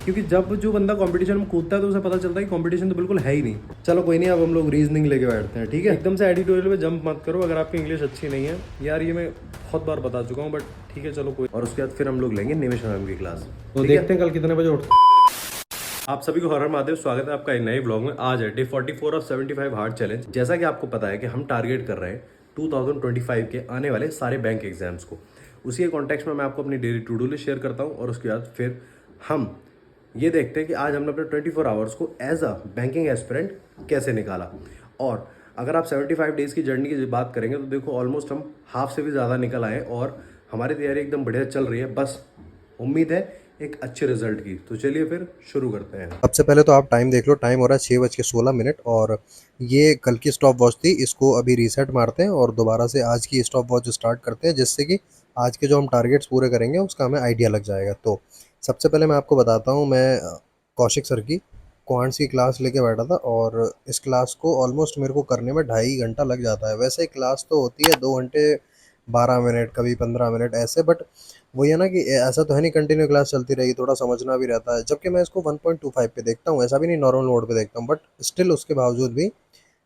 क्योंकि जब जो बंदा कंपटीशन में कूदता है तो उसे पता चलता है कि कंपटीशन तो बिल्कुल है ही नहीं। चलो कोई नहीं, अब हम लोग रीजनिंग लेके बैठते हैं, ठीक है। एकदम से एडिटोरियल पे जंप मत करो अगर आपकी इंग्लिश अच्छी नहीं है यार, ये मैं बहुत बार बता चुका हूँ, बट ठीक है चलो कोई। और उसके बाद फिर हम लोग लेंगे निमिष मैम की क्लास, तो देखते हैं कल कितने बजे उठते हैं। आप सभी को हर हर महादेव, स्वागत है आपका एक नए ब्लॉग में। आज है डे 44 ऑफ 75 हार्ड चैलेंज। जैसा कि आपको पता है कि हम टारगेट कर रहे हैं 2025 के आने वाले सारे बैंक एग्जाम्स को। उसी के कॉन्टेक्स्ट में मैं आपको अपनी daily to do list share करता हूँ और उसके बाद फिर हम ये देखते हैं कि आज हमने अपने 24 आवर्स को एज अ बैंकिंग एस्पिरेंट कैसे निकाला। और अगर आप 75 डेज़ की जर्नी की बात करेंगे तो देखो ऑलमोस्ट हम हाफ से भी ज़्यादा निकल आए और हमारी तैयारी एकदम बढ़िया चल रही है। बस उम्मीद है एक अच्छे रिजल्ट की। तो चलिए फिर शुरू करते हैं। सबसे पहले तो आप टाइम देख लो, टाइम हो रहा है 6:16 और ये कल की स्टॉप वॉच थी, इसको अभी रीसेट मारते हैं और दोबारा से आज की स्टॉप वॉच स्टार्ट करते हैं, जिससे कि आज के जो हम टारगेट्स पूरे करेंगे उसका हमें आइडिया लग जाएगा। तो सबसे पहले मैं आपको बताता हूँ, मैं कौशिक सर की क्वांट्स की क्लास लेके बैठा था और इस क्लास को ऑलमोस्ट मेरे को करने में 2.5 घंटा लग जाता है। वैसे क्लास तो होती है 2 घंटे 12 मिनट, कभी 15 मिनट ऐसे, बट वही है ना कि ऐसा तो है नहीं कंटिन्यू क्लास चलती रहेगी, थोड़ा समझना भी रहता है। जबकि मैं इसको 1.25 पे देखता हूँ, ऐसा भी नहीं नॉर्मल मोड पे देखता हूँ, बट स्टिल उसके बावजूद भी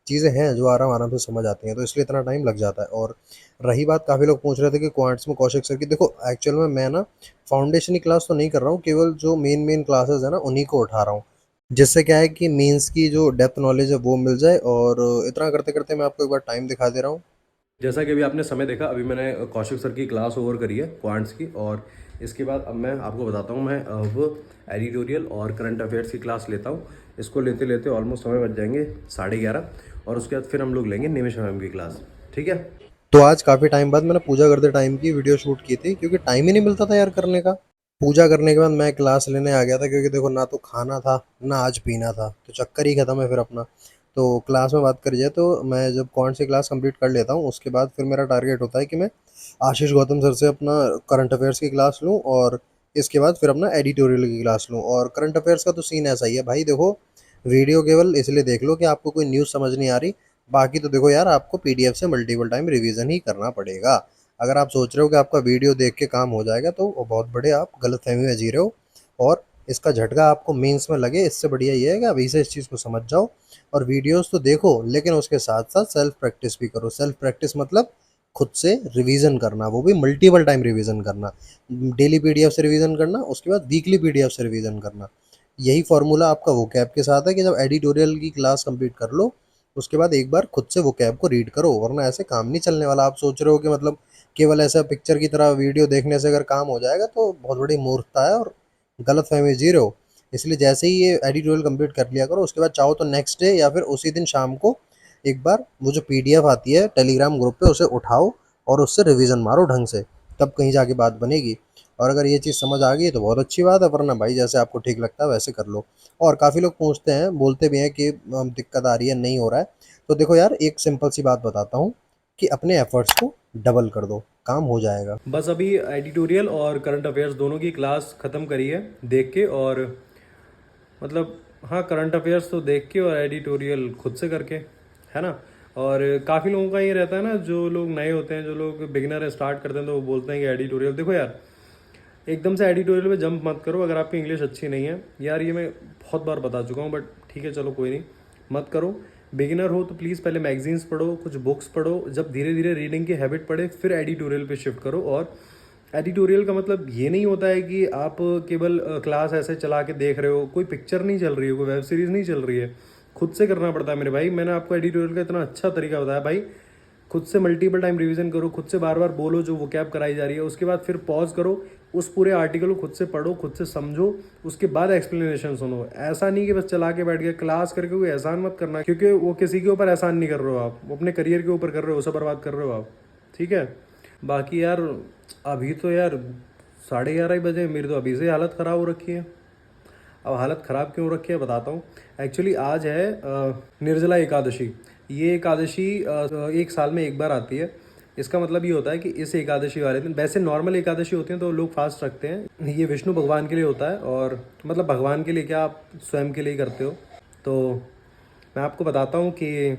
चीज़ें हैं जो आराम आराम से समझ आती हैं, तो इसलिए इतना टाइम लग जाता है। और रही बात, काफ़ी लोग पूछ रहे थे कि क्वांट्स में कौशिक सर की, देखो एक्चुअल में मैं ना फाउंडेशन की क्लास तो नहीं कर रहा हूँ, केवल जो मेन मेन क्लासेस है ना उन्हीं को उठा रहा हूँ, जिससे क्या है कि मेंस की जो डेप्थ नॉलेज है वो मिल जाए। और इतना करते करते मैं आपको एक बार टाइम दिखा दे रहा हूँ। जैसा कि अभी आपने समय देखा, अभी मैंने कौशिक सर की क्लास ओवर करी है क्वांट्स की, और इसके बाद अब मैं आपको बताता हूँ मैं अब एडिटोरियल और करंट अफेयर्स की क्लास लेता हूँ। इसको लेते लेते ऑलमोस्ट समय बच जाएंगे 11:30 और उसके बाद फिर हम लोग लेंगे निमिष मैम की क्लास, ठीक है। तो आज काफ़ी टाइम बाद मैंने पूजा करते टाइम की वीडियो शूट की थी, क्योंकि टाइम ही नहीं मिलता था यार करने का। पूजा करने के बाद मैं क्लास लेने आ गया था, क्योंकि देखो ना तो खाना था ना आज पीना था, तो चक्कर ही खत्म है फिर अपना। तो क्लास में बात करी जाए तो मैं जब कौन सी क्लास कंप्लीट कर लेता हूँ उसके बाद फिर मेरा टारगेट होता है कि मैं आशीष गौतम सर से अपना करंट अफेयर्स की क्लास लूँ, और इसके बाद फिर अपना एडिटोरियल की क्लास लूँ। और करंट अफेयर्स का तो सीन ऐसा ही है भाई, देखो वीडियो केवल इसलिए देख लो कि आपको कोई न्यूज़ समझ नहीं आ रही, बाकी तो देखो यार आपको पीडीएफ से मल्टीपल टाइम रिवीजन ही करना पड़ेगा। अगर आप सोच रहे हो कि आपका वीडियो देख के काम हो जाएगा तो वो बहुत बड़े आप गलतफहमी में जी रहे हो, और इसका झटका आपको मेंस में लगे। इससे बढ़िया ये है कि अभी से इस चीज़ को समझ जाओ और वीडियोस तो देखो, लेकिन उसके साथ साथ सेल्फ प्रैक्टिस भी करो। सेल्फ प्रैक्टिस मतलब खुद से रिवीजन करना, वो भी मल्टीपल टाइम रिवीजन करना। डेली पीडीएफ से रिवीजन करना, उसके बाद वीकली पीडीएफ से रिवीजन करना। यही फॉर्मूला आपका वो कैब के साथ है कि जब एडिटोरियल की क्लास कंप्लीट कर लो उसके बाद एक बार खुद से वो कैब को रीड करो, वरना ऐसे काम नहीं चलने वाला। आप सोच रहे हो कि मतलब केवल ऐसा पिक्चर की तरह वीडियो देखने से अगर काम हो जाएगा तो बहुत बड़ी मूर्खता है और गलत फहमी जी रहे हो। इसलिए जैसे ही ये एडिटोरियल कंप्लीट कर लिया करो, उसके बाद चाहो तो नेक्स्ट डे या फिर उसी दिन शाम को एक बार वो जो पीडीएफ आती है टेलीग्राम ग्रुप पे उसे उठाओ और उससे रिवीजन मारो ढंग से, तब कहीं जाके बात बनेगी। और अगर ये चीज़ समझ आ गई तो बहुत अच्छी बात है, वरना भाई जैसे आपको ठीक लगता है वैसे कर लो। और काफ़ी लोग पूछते हैं, बोलते भी हैं कि दिक्कत आ रही है, नहीं हो रहा है। तो देखो यार, एक सिंपल सी बात बताता हूँ कि अपने एफर्ट्स को डबल कर दो, काम हो जाएगा। बस अभी एडिटोरियल और करंट अफेयर्स दोनों की क्लास ख़त्म करी है देख के, और मतलब हाँ, करंट अफेयर्स तो देख के और एडिटोरियल खुद से करके, है ना। और काफ़ी लोगों का ये रहता है ना, जो लोग नए होते हैं, जो लोग बिगिनर स्टार्ट करते हैं, तो वो बोलते हैं कि एडिटोरियल देखो यार, एकदम से एडिटोरियल में जंप मत करो अगर आपकी इंग्लिश अच्छी नहीं है यार, ये मैं बहुत बार बता चुका हूँ, बट ठीक है चलो कोई नहीं, मत करो। बिगिनर हो तो प्लीज़ पहले मैगजीन्स पढ़ो, कुछ बुक्स पढ़ो, जब धीरे धीरे रीडिंग की हैबिट पड़े फिर एडिटोरियल पे शिफ्ट करो। और एडिटोरियल का मतलब ये नहीं होता है कि आप केवल क्लास ऐसे चला के देख रहे हो, कोई पिक्चर नहीं चल रही है, कोई वेब सीरीज़ नहीं चल रही है, खुद से करना पड़ता है मेरे भाई। मैंने आपको एडिटोरियल का इतना अच्छा तरीका बताया भाई, खुद से मल्टीपल टाइम रिवीजन करो, खुद से बार बार बोलो जो वो कैब कराई जा रही है, उसके बाद फिर पॉज करो, उस पूरे आर्टिकल को खुद से पढ़ो, खुद से समझो, उसके बाद एक्सप्लेनेशन सुनो। ऐसा नहीं कि बस चला के बैठ गए, क्लास करके कोई एहसान मत करना, क्योंकि वो किसी के ऊपर एहसान नहीं कर रहे हो आप, वो अपने करियर के ऊपर कर रहे हो, उसे बर्बाद कर रहे हो आप, ठीक है। बाकी यार अभी तो यार 11:30 ही बजे, मेरी तो अभी से हालत ख़राब हो रखी है। अब हालत ख़राब क्यों हो रखी है बताता हूँ। एक्चुअली आज है निर्जला एकादशी। ये एकादशी एक साल में एक बार आती है। इसका मतलब ये होता है कि इस एकादशी वाले दिन, वैसे नॉर्मल एकादशी होती हैं तो लोग फास्ट रखते हैं, ये विष्णु भगवान के लिए होता है, और मतलब भगवान के लिए क्या, आप स्वयं के लिए करते हो। तो मैं आपको बताता हूँ कि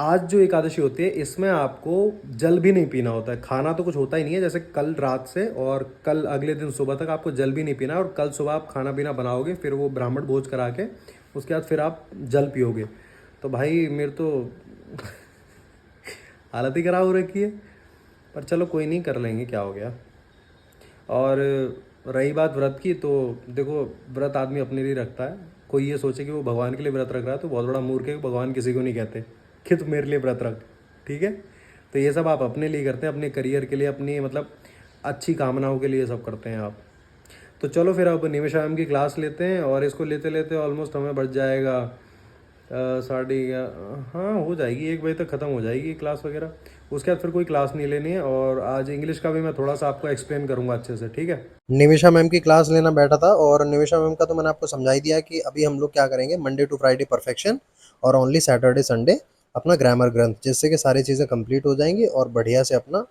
आज जो एकादशी होती है इसमें आपको जल भी नहीं पीना होता है, खाना तो कुछ होता ही नहीं है, जैसे कल रात से और कल अगले दिन सुबह तक आपको जल भी नहीं पीना है, और कल सुबह आप खाना पीना बनाओगे, फिर वो ब्राह्मण भोज करा के उसके बाद फिर आप जल पियोगे। तो भाई मेरे तो हालत ही खराब हो रखी है, पर चलो कोई नहीं, कर लेंगे, क्या हो गया। और रही बात व्रत की, तो देखो व्रत आदमी अपने लिए रखता है, कोई ये सोचे कि वो भगवान के लिए व्रत रख रहा है तो बहुत बड़ा मूर्ख है। भगवान किसी को नहीं कहते कि तू मेरे लिए व्रत रख, ठीक है। तो ये सब आप अपने लिए करते हैं, अपने करियर के लिए, अपनी मतलब अच्छी कामनाओं के लिए सब करते हैं आप। तो चलो फिर अब निमिषा मैम की क्लास लेते हैं, और इसको लेते लेते ऑलमोस्ट हमें बच जाएगा हाँ हो जाएगी, 1 बजे तक ख़त्म हो जाएगी क्लास वगैरह। उसके बाद फिर कोई क्लास नहीं लेनी है, और आज इंग्लिश का भी मैं थोड़ा सा आपको एक्सप्लेन करूँगा अच्छे से, ठीक है। निमिषा मैम की क्लास लेना बैठा था, और निमिषा मैम का तो मैंने आपको समझा ही दिया कि अभी हम लोग क्या करेंगे, मंडे टू फ्राइडे परफेक्शन और ओनली सैटरडे संडे अपना ग्रामर ग्रंथ, जिससे कि सारी चीज़ें कंप्लीट हो जाएंगी और बढ़िया से अपना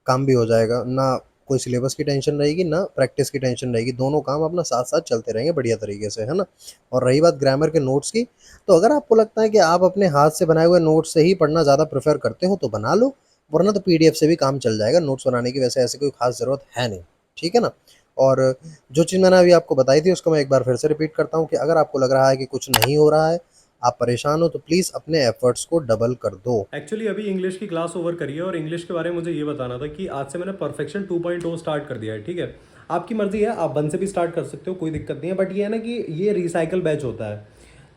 काम भी हो जाएगा। ना कोई सिलेबस की टेंशन रहेगी, ना प्रैक्टिस की टेंशन रहेगी, दोनों काम अपना साथ साथ चलते रहेंगे बढ़िया तरीके से, है ना। और रही बात ग्रामर के नोट्स की, तो अगर आपको लगता है कि आप अपने हाथ से बनाए हुए नोट्स से ही पढ़ना ज़्यादा प्रेफर करते हो तो बना लो, वरना तो पीडीएफ से भी काम चल जाएगा। नोट्स बनाने की वैसे ऐसी कोई खास ज़रूरत है नहीं, ठीक है ना। और जो चीज़ मैंने अभी आपको बताई थी उसको मैं एक बार फिर से रिपीट करता हूँ कि अगर आपको लग रहा है कि कुछ नहीं हो रहा है, आप परेशान हो, तो प्लीज़ अपने एफर्ट्स को डबल कर दो। एक्चुअली अभी इंग्लिश की क्लास ओवर करी है, और इंग्लिश के बारे में मुझे ये बताना था कि आज से मैंने परफेक्शन 2.0 स्टार्ट कर दिया है, ठीक है। आपकी मर्जी है, आप 1 से भी स्टार्ट कर सकते हो, कोई दिक्कत नहीं है, बट ये है ना कि ये रिसाइकल बैच होता है।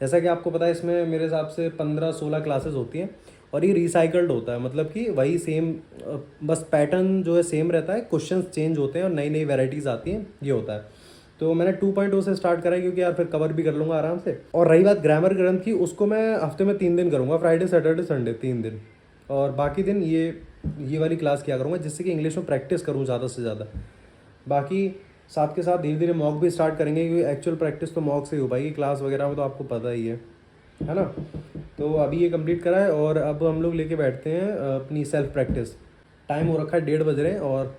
जैसा कि आपको पता है, इसमें मेरे हिसाब से 15-16 क्लासेस होती हैं, और ये रिसाइकल्ड होता है, मतलब कि वही सेम, बस पैटर्न जो है सेम रहता है, क्वेश्चंस चेंज होते हैं और नई नई वेराइटीज़ आती हैं, ये होता है। तो मैंने 2.0 से स्टार्ट करा है, क्योंकि यार फिर कवर भी कर लूँगा आराम से। और रही बात ग्रामर ग्रंथ की, उसको मैं हफ्ते में 3 दिन करूँगा, फ्राइडे सैटरडे संडे 3 दिन, और बाकी दिन ये वाली क्लास किया करूँगा, जिससे कि इंग्लिश में प्रैक्टिस करूँ ज़्यादा से ज़्यादा। बाकी साथ के साथ धीरे धीरे मॉक भी स्टार्ट करेंगे, क्योंकि एक्चुअल प्रैक्टिस तो मॉक से ही हो पाएगी, क्लास वगैरह में तो आपको पता ही है ना। तो अभी ये कंप्लीट करा है, और अब हम लोग लेके बैठते हैं अपनी सेल्फ प्रैक्टिस। टाइम हो रखा है 1:30 बज रहे हैं, और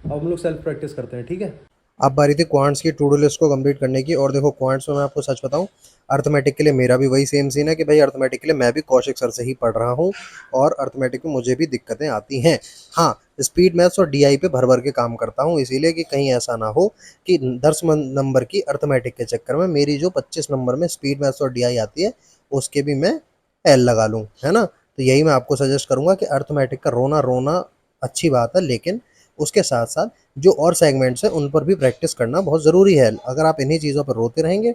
अब हम लोग सेल्फ प्रैक्टिस करते हैं, ठीक है। अब बारी थी क्वांट्स की टू डू लिस्ट को कंप्लीट करने की। और देखो क्वांट्स में मैं आपको सच बताऊं, अर्थमेटिक के लिए मेरा भी वही सेम सीन है कि भाई अर्थमेटिक के लिए मैं भी कौशिक सर से ही पढ़ रहा हूं, और अर्थमेटिक में मुझे भी दिक्कतें आती हैं। हाँ, स्पीड मैथ्स और डीआई पे भर भर के काम करता हूं, इसीलिए कि कहीं ऐसा ना हो कि 10 नंबर की अर्थमेटिक के चक्कर में मेरी जो 25 नंबर में स्पीड मैथ्स और डीआई आती है उसके भी मैं एल लगा लूँ, है ना। तो यही मैं आपको सजेस्ट करूंगा कि अर्थमेटिक का रोना रोना अच्छी बात है, लेकिन उसके साथ साथ जो और सेगमेंट्स हैं उन पर भी प्रैक्टिस करना बहुत ज़रूरी है। अगर आप इन्हीं चीज़ों पर रोते रहेंगे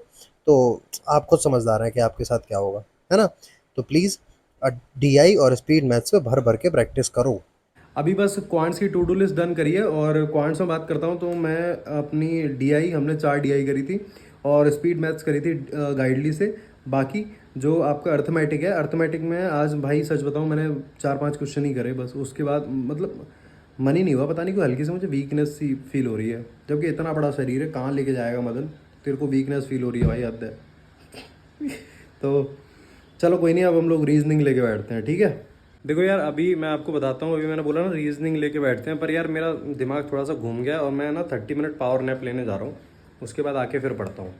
तो आप खुद समझदार हैं कि आपके साथ क्या होगा, है ना। तो प्लीज़ डीआई और स्पीड मैथ्स पे भर भर के प्रैक्टिस करो। अभी बस क्वांट्स की टू डू लिस्ट डन करी है, और क्वांट्स में बात करता हूँ तो मैं अपनी डीआई, हमने 4 डीआई करी थी, और स्पीड मैथ्स करी थी गाइडली से। बाकी जो आपका अर्थमेटिक है, अर्थमेटिक में आज भाई सच बताऊँ मैंने 4-5 क्वेश्चन ही करे बस, उसके बाद मतलब मन ही नहीं हुआ, पता नहीं क्यों हल्की से मुझे वीकनेस सी फील हो रही है, जबकि इतना बड़ा शरीर है, कहाँ लेके जाएगा मदन, तेरे को वीकनेस फील हो रही है भाई, हद है। तो चलो कोई नहीं, अब हम लोग रीजनिंग लेके बैठते हैं, ठीक है। देखो यार, अभी मैं आपको बताता हूँ, अभी मैंने बोला ना रीजनिंग लेके बैठते हैं, पर यार मेरा दिमाग थोड़ा सा घूम गया, और मैं ना 30 मिनट पावर नैप लेने जा रहा हूँ, उसके बाद आके फिर पढ़ता हूँ।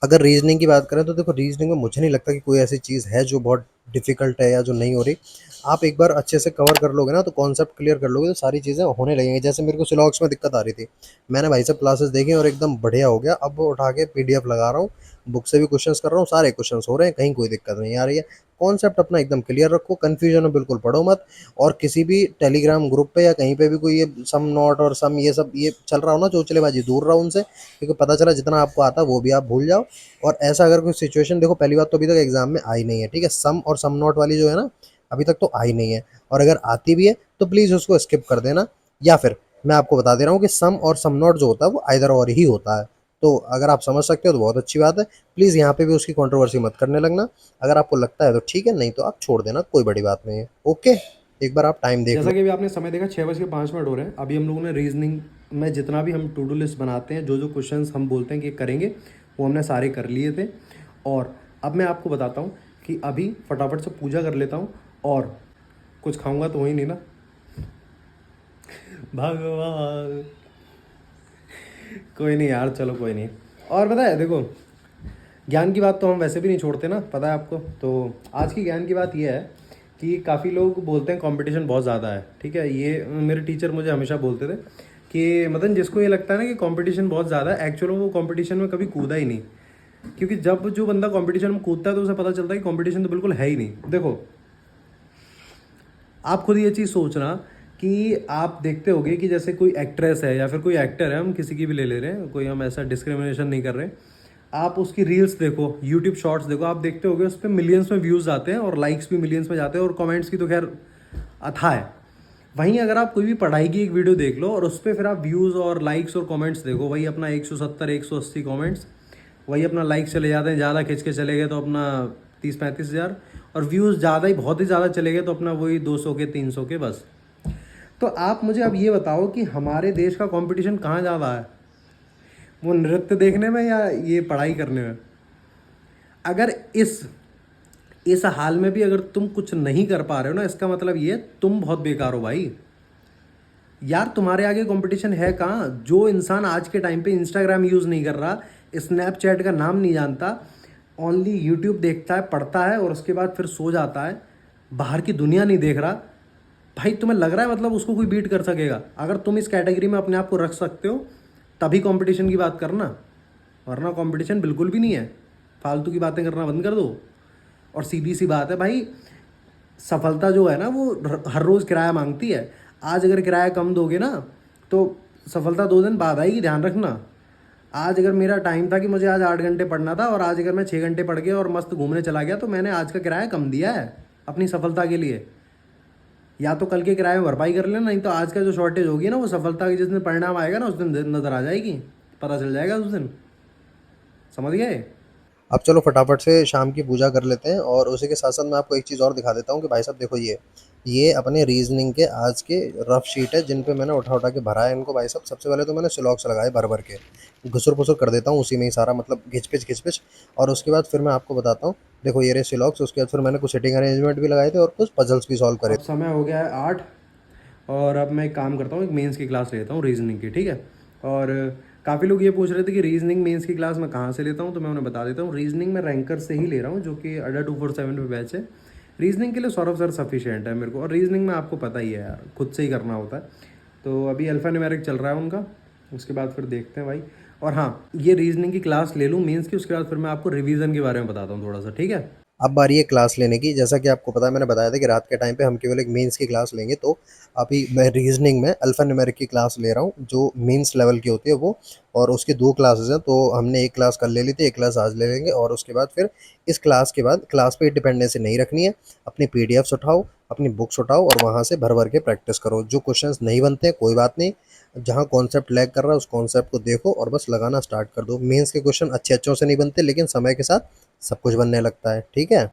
अगर रीजनिंग की बात करें तो देखो रीजनिंग में मुझे नहीं लगता कि कोई ऐसी चीज़ है जो बहुत डिफ़िकल्ट है या जो नहीं हो रही। आप एक बार अच्छे से कवर कर लोगे ना, तो कॉन्सेप्ट क्लियर कर लोगे तो सारी चीज़ें होने लगेंगी। जैसे मेरे को सिलॉक्स में दिक्कत आ रही थी, मैंने भाई साहब क्लासेस देखी और एकदम बढ़िया हो गया। अब वो उठा के पीडीएफ लगा रहा हूँ, बुक से भी क्वेश्चंस कर रहा हूँ, सारे क्वेश्चंस हो रहे हैं, कहीं कोई दिक्कत नहीं आ रही है। कॉन्सेप्ट अपना एकदम क्लियर रखो, कन्फ्यूजन में बिल्कुल पढ़ो मत। और किसी भी टेलीग्राम ग्रुप पे या कहीं पे भी कोई ये सम नॉट और सम ये सब ये चल रहा हो ना, चोचलेबाजी, दूर रहो उनसे, क्योंकि पता चला जितना आपको आता है वो भी आप भूल जाओ। और ऐसा अगर कोई सिचुएशन, देखो पहली बात तो अभी तक एग्जाम में आई नहीं है, ठीक है। सम और सम नॉट वाली जो है ना, अभी तक तो आई नहीं है। और अगर आती भी है तो प्लीज़ उसको स्किप कर देना, या फिर मैं आपको बता दे रहा हूँ कि सम और सम नॉट जो होता है वो आइदर और ही होता है। तो अगर आप समझ सकते हो तो बहुत अच्छी बात है। प्लीज़ यहाँ पे भी उसकी कंट्रोवर्सी मत करने लगना। अगर आपको लगता है तो ठीक है, नहीं तो आप छोड़ देना, कोई बड़ी बात नहीं है। ओके, एक बार आप टाइम देख जैसा लो। कि अभी आपने समय देखा, 6:05 हो रहे हैं। अभी हम लोगों ने रीजनिंग में जितना भी हम टू डू लिस्ट बनाते हैं, जो जो क्वेश्चंस हम बोलते हैं कि करेंगे, वो हमने सारे कर लिए थे। और अब मैं आपको बताता हूँ कि अभी फटाफट से पूजा कर लेता हूँ, और कुछ खाऊंगा तो वही नहीं ना, भगवान। कोई नहीं यार, चलो कोई नहीं। और पता है देखो, ज्ञान की बात तो हम वैसे भी नहीं छोड़ते ना, पता है आपको। तो आज की ज्ञान की बात यह है कि काफ़ी लोग बोलते हैं कंपटीशन बहुत ज़्यादा है, ठीक है। ये मेरे टीचर मुझे हमेशा बोलते थे कि मतलब जिसको ये लगता है ना कि कंपटीशन बहुत ज़्यादा है, एक्चुअल में वो कंपटीशन में कभी कूदा ही नहीं। क्योंकि जब जो बंदा कंपटीशन में कूदता है तो उसे पता चलता है कि कंपटीशन तो बिल्कुल है ही नहीं। देखो, आप खुद ये चीज़ सोचना कि आप देखते होगे कि जैसे कोई एक्ट्रेस है या फिर कोई एक्टर है, हम किसी की भी ले ले रहे हैं, कोई हम ऐसा डिस्क्रिमिनेशन नहीं कर रहे। आप उसकी रील्स देखो, यूट्यूब शॉर्ट्स देखो, आप देखते होगे उस पर मिलियंस में व्यूज़ आते हैं और लाइक्स भी मिलियंस में जाते हैं और कमेंट्स की तो खैर अथा है। वहीं अगर आप कोई भी पढ़ाई की एक वीडियो देख लो और उस पर फिर आप व्यूज़ और लाइक्स और कमेंट्स देखो, वही अपना 170 180 कमेंट्स, वही अपना लाइक्स चले जाते हैं, ज़्यादा खिंच के चले गए तो अपना 30-35 हज़ार, और व्यूज़ ज़्यादा ही बहुत ही ज़्यादा चले गए तो अपना वही 200 के 300 के बस। तो आप मुझे अब ये बताओ कि हमारे देश का कंपटीशन कहाँ ज़्यादा है, वो नृत्य देखने में या ये पढ़ाई करने में? अगर इस हाल में भी अगर तुम कुछ नहीं कर पा रहे हो ना, इसका मतलब ये तुम बहुत बेकार हो भाई। यार तुम्हारे आगे कंपटीशन है कहाँ? जो इंसान आज के टाइम पे इंस्टाग्राम यूज़ नहीं कर रहा, स्नैपचैट का नाम नहीं जानता, ओनली यूट्यूब देखता है, पढ़ता है और उसके बाद फिर सो जाता है, बाहर की दुनिया नहीं देख रहा, भाई तुम्हें लग रहा है मतलब उसको कोई बीट कर सकेगा? अगर तुम इस कैटेगरी में अपने आप को रख सकते हो तभी कंपटीशन की बात करना, वरना कंपटीशन बिल्कुल भी नहीं है। फालतू की बातें करना बंद कर दो। और सीधी सी बात है भाई, सफलता जो है ना वो हर रोज़ किराया मांगती है। आज अगर किराया कम दोगे ना तो सफलता 2 दिन बाद आएगी, ध्यान रखना। आज अगर मेरा टाइम था कि मुझे आज 8 घंटे पढ़ना था और आज अगर मैं 6 घंटे पढ़ गया और मस्त घूमने चला गया तो मैंने आज का किराया कम दिया है अपनी सफलता के लिए। या तो कल के किराए में भरपाई कर लेना, नहीं तो आज का जो शॉर्टेज होगी ना वो सफलता की जिस दिन परिणाम आएगा ना उस दिन नज़र आ जाएगी, पता चल जाएगा उस दिन। समझ गए? अब चलो फटाफट से शाम की पूजा कर लेते हैं और उसी के साथ साथ मैं आपको एक चीज़ और दिखा देता हूँ कि भाई साहब देखो, ये अपने रीजनिंग के आज के रफ शीट है जिन पे मैंने उठा उठा के भरा है इनको। भाई साहब सबसे पहले तो मैंने सिलॉक्स लगाए भर भर के, घुसर फुसर कर देता हूँ उसी में ही सारा, मतलब घिच पिच। और उसके बाद फिर मैं आपको बताता हूँ, देखो ये रहे सिलॉक्स। उसके बाद फिर मैंने कुछ सेटिंग अरेंजमेंट भी लगाए थे और कुछ पजल्स भी सॉल्व करे। अब समय हो गया है 8 और अब मैं एक काम करता हूँ, एक मेंस की क्लास लेता हूँ रीजनिंग की, ठीक है। और काफ़ी लोग ये पूछ रहे थे कि रीजनिंग मेंस की क्लास मैं कहाँ से लेता हूँ, तो मैं उन्हें बता देता हूँ, रीजनिंग में रैंकर से ही ले रहा हूँ जो कि अड्डा 247 पे बैच है। रीजनिंग के लिए सौरभ सर सफिशिएंट है मेरे को, और रीजनिंग में आपको पता ही है यार, खुद से ही करना होता है। तो अभी अल्फ़ा न्यूमेरिक चल रहा है उनका, उसके बाद फिर देखते हैं भाई। और हाँ, ये रीजनिंग की क्लास ले लूँ मेंस की, उसके बाद फिर मैं आपको रिवीजन के बारे में बताता हूँ थोड़ा सा, ठीक है। अब बारी है क्लास लेने की। जैसा कि आपको पता है, मैंने बताया था कि रात के टाइम पे हम केवल एक मेंस की क्लास लेंगे, तो अभी मैं रीजनिंग में अल्फ़ा न्यूमेरिक की क्लास ले रहा हूँ जो मेंस लेवल की होती है वो। और उसकी 2 क्लासेस हैं, तो हमने एक क्लास कल ले ली थी, एक क्लास आज ले लेंगे। और उसके बाद फिर इस क्लास के बाद क्लास पे डिपेंडेंसी नहीं रखनी है, अपनी पीडीएफ्स उठाओ, अपनी बुक्स उठाओ और वहाँ से भर भर के प्रैक्टिस करो। जो क्वेश्चंस नहीं बनते हैं कोई बात नहीं, जहाँ कॉन्सेप्ट लैग कर रहा है उस कॉन्सेप्ट को देखो और बस लगाना स्टार्ट कर दो। मेंस के क्वेश्चन अच्छे अच्छों से नहीं बनते, लेकिन समय के साथ सब कुछ बनने लगता है, ठीक है।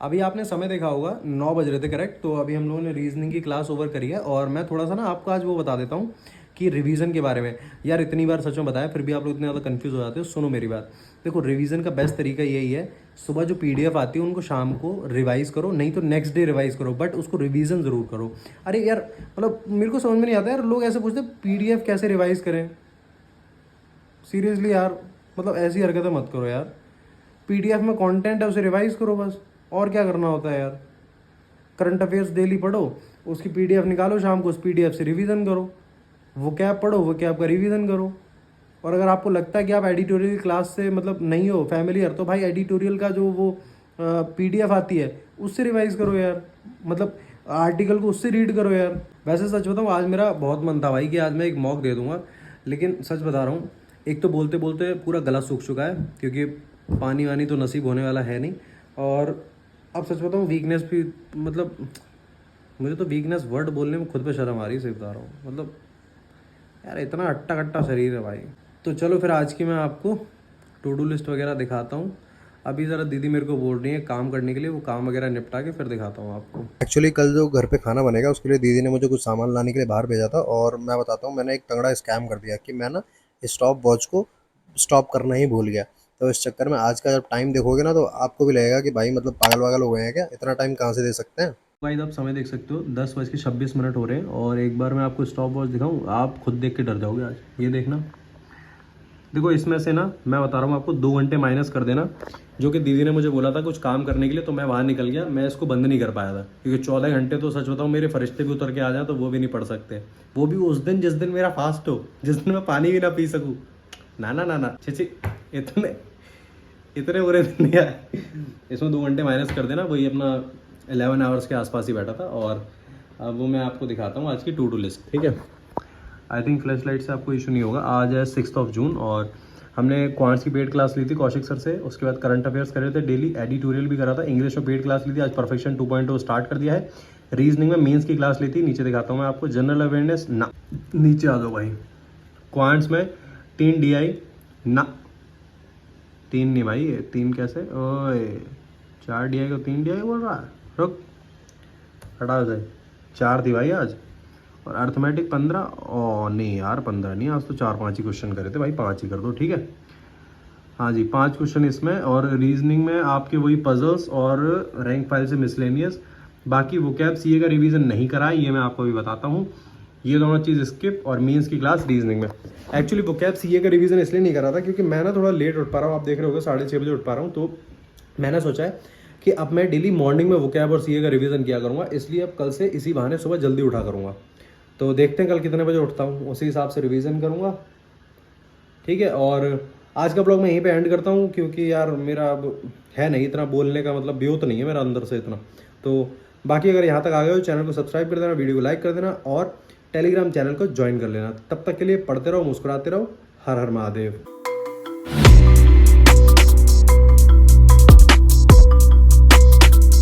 अभी आपने समय देखा होगा 9 बज रहे थे करेक्ट, तो अभी हम लोगों ने रीजनिंग की क्लास ओवर करी है और मैं थोड़ा सा ना आपको आज वो बता देता हूँ कि रिवीजन के बारे में। यार इतनी बार सच में बताया फिर भी आप लोग इतने ज़्यादा कंफ्यूज हो जाते हो। सुनो मेरी बात, देखो रिवीजन का बेस्ट तरीका यही है, सुबह जो पीडीएफ आती है उनको शाम को रिवाइज करो, नहीं तो नेक्स्ट डे रिवाइज करो, बट उसको रिवीजन ज़रूर करो। अरे यार मतलब मेरे को समझ में नहीं आता यार, लोग ऐसे पूछते पीडीएफ कैसे रिवाइज करें। सीरियसली यार, मतलब ऐसी हरकतें मत करो यार। पीडीएफ में कंटेंट है उसे रिवाइज करो बस, और क्या करना होता है यार। करंट अफेयर्स डेली पढ़ो, उसकी पीडीएफ निकालो शाम को, उस पीडीएफ से रिवीजन करो। वो क्या पढ़ो, वो क्या आपका रिवीजन करो। और अगर आपको लगता है कि आप एडिटोरियल क्लास से मतलब नहीं हो फैमिलियर, तो भाई एडिटोरियल का जो वो पीडीएफ आती है उससे रिवाइज करो यार, मतलब आर्टिकल को उससे रीड करो यार। वैसे सच बताऊँ आज मेरा बहुत मन था भाई कि आज मैं एक मॉक दे दूंगा, लेकिन सच बता रहा हूँ, एक तो बोलते बोलते पूरा गला सूख चुका है क्योंकि पानी वानी तो नसीब होने वाला है नहीं। और अब सच बताऊँ वीकनेस भी, मतलब मुझे तो वीकनेस वर्ड बोलने में खुद पे शर्म आ रही है, सही बता रहा हूँ। मतलब यार इतना अट्टा कट्टा शरीर है भाई। तो चलो फिर आज की मैं आपको टू डू लिस्ट वगैरह दिखाता हूँ। अभी ज़रा दीदी मेरे को बोल रही है काम करने के लिए, वो काम वगैरह निपटा के फिर दिखाता हूँ आपको। एक्चुअली कल जो घर पे खाना बनेगा उसके लिए दीदी ने मुझे कुछ सामान लाने के लिए बाहर भेजा था, और मैं बताता हूँ मैंने एक तगड़ा स्कैम कर दिया कि मैं ना स्टॉप वॉच को स्टॉप करना ही भूल गया। तो इस चक्कर में आज का जब टाइम देखोगे ना तो आपको भी लगेगा कि भाई मतलब पागल वागल हो गए हैं क्या, इतना टाइम कहाँ से दे सकते हैं। गाइस आप समय देख सकते हो 10:26 हो रहे हैं, और एक बार मैं आपको स्टॉप वॉच दिखाऊँ, आप खुद देख के डर जाओगे आज। ये देखना, देखो इसमें से ना मैं बता रहा हूँ आपको 2 घंटे माइनस कर देना, जो कि दीदी ने मुझे बोला था कुछ काम करने के लिए, तो मैं वहाँ निकल गया, मैं इसको बंद नहीं कर पाया था, क्योंकि 14 घंटे तो सच बताऊँ मेरे फरिश्ते भी उतर के आ जाए तो वो भी नहीं पढ़ सकते, वो भी उस दिन जिस दिन मेरा फास्ट हो, जिस दिन मैं पानी भी ना पी सकूँ। ना ना ना ना छी, इतने इतने बुरे दिन नहीं आए। इसमें 2 घंटे माइनस कर देना, वही अपना 11 आवर्स के आसपास ही बैठा था। और अब वो मैं आपको दिखाता हूँ आज की टू डू लिस्ट, ठीक है। आई थिंक फ्लैश लाइट से आपको इशू नहीं होगा। आज है 6 जून और हमने क्वांट्स की पेड क्लास ली थी कौशिक सर से, उसके बाद करंट अफेयर्स कर रहे थे डेली, एडिटोरियल भी करा था, इंग्लिश में पेड क्लास ली थी, आज परफेक्शन 2.0 स्टार्ट कर दिया है, रीजनिंग में मेंस की क्लास ली थी, नीचे दिखाता हूँ मैं आपको, जनरल अवेयरनेस ना, नीचे आ जाओ भाई, क्वांट्स में 3 DI ना, 3 नहीं भाई, 3 कैसे, ओए 4 DI को 3 DI बोल रहा है, रुक हटा हो जाए, 4 थी भाई आज। और अर्थमेटिक 15, ओ नहीं यार 15 नहीं, आज तो 4-5 ही क्वेश्चन करे थे भाई, 5 ही कर दो, ठीक है। हाँ जी 5 क्वेश्चन इसमें, और रीजनिंग में आपके वही पजल्स और रैंक फाइल से मिसलेनियस, बाकी वोकैब सीए का रिवीजन नहीं करा है, ये मैं आपको अभी बताता हूँ, ये दोनों चीज़ स्किप, और मीन्स की क्लास रीजनिंग में। एक्चुअली वोकैब सीए का रिवीजन इसलिए नहीं करा था क्योंकि मैं ना थोड़ा लेट उठ पा रहा हूँ, आप देख रहे होगे 6:30 बजे उठ पा रहा हूँ, तो मैंने सोचा है कि अब मैं डेली मॉर्निंग में वोकैब और सीए का रिवीजन किया करूँगा, इसलिए अब कल से इसी बहाने सुबह जल्दी उठा करूँगा। तो देखते हैं कल कितने बजे उठता हूँ, उसी हिसाब से रिवीजन करूँगा, ठीक है। और आज का ब्लॉग मैं यहीं पे एंड करता हूँ, क्योंकि यार मेरा अब है नहीं इतना बोलने का, मतलब ब्योत नहीं है मेरा अंदर से इतना। तो बाकी अगर यहाँ तक आ गए हो, चैनल को सब्सक्राइब कर देना, वीडियो को लाइक कर देना, और टेलीग्राम चैनल को ज्वाइन कर लेना। तब तक के लिए पढ़ते रहो, मुस्कुराते रहो, हर हर महादेव।